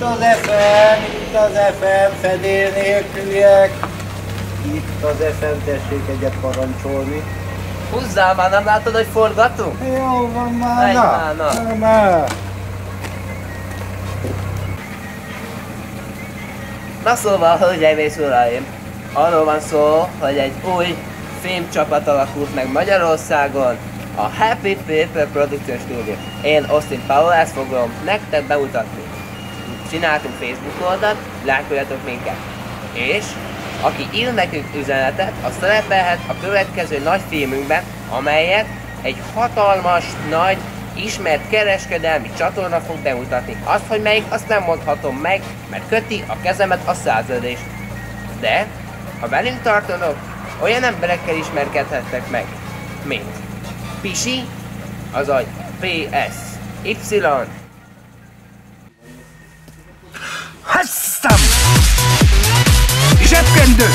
itt az FM, fedél nélküliek. Itt az FM, tessék egyet parancsolni. Húzzál már, nem látod, hogy forgatunk? Jó van már, na. Na szóval, hölgyeim és uraim, arról van szó, hogy egy új filmcsapat alakult meg Magyarországon, a Happy People Production Studio. Én Austin Powell, ezt fogom nektek bemutatni. Csináltunk Facebook oldalt, lájkoljatok minket. És aki ír nekünk üzenetet, az szerepelhet a következő nagy filmünkben, amelyet egy hatalmas, nagy, ismert kereskedelmi csatorna fog bemutatni. Azt, hogy melyik, azt nem mondhatom meg, mert köti a kezemet a szerződés. De, ha velünk tartanak, olyan emberekkel ismerkedhettek meg, mint Pisi, azaz PSY. Hasszam! Zsebkendő!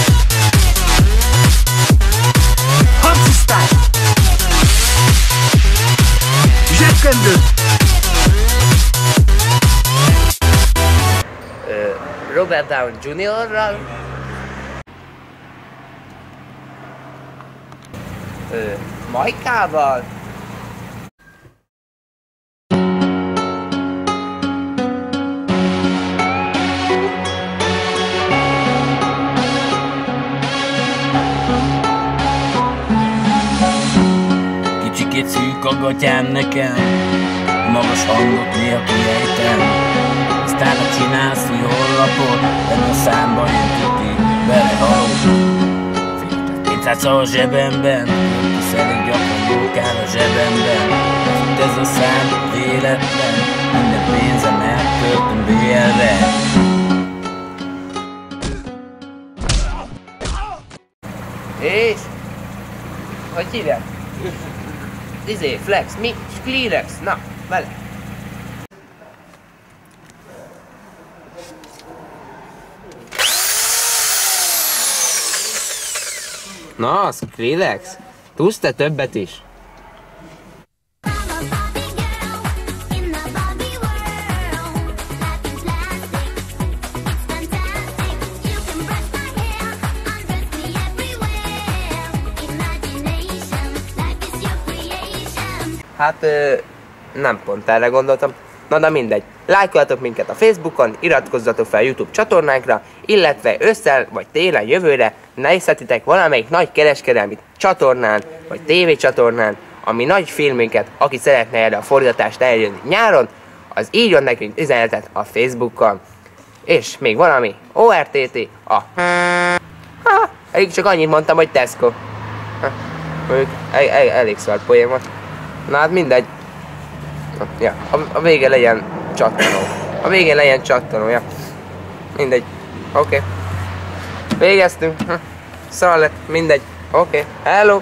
Hangcisztár! Zsebkendő! Robert Downey Jr.-ral. Majkával. Kicsikét szűk a gatyám nekem, magas hangot néha kiejtem. Aztán ha csinálsz új honlapot, ebben a számban én tuti belehalok. 500 a zsebemben, kiszerek gyakran jókál a zsebemben. Itt ez a szám véletlen, minden pénzem elköltöm BL-re. És? Hogy hívják? Flex, mi? Sklirex, na, vele. Na, Skrillex, tudsz te többet is? Hát, nem pont erre gondoltam. Na de mindegy. Lájkoljatok minket a Facebookon, iratkozzatok fel a YouTube csatornánkra, illetve ősszel vagy télen jövőre nézhetitek valamelyik nagy kereskedelmi csatornán, vagy tévécsatornán, ami nagy filmünket, aki szeretne erre a forgatást eljönni nyáron, az írjon nekünk üzenetet a Facebookon. És még valami, ORTT, elég csak annyit mondtam, hogy Tesco. Mondjuk elég szart poén volt. Na hát mindegy. Ja, a vége legyen csattanó. A végén legyen csattanó, ja. Mindegy. Oké. Végeztünk. Szar lett, mindegy. Oké. Hello.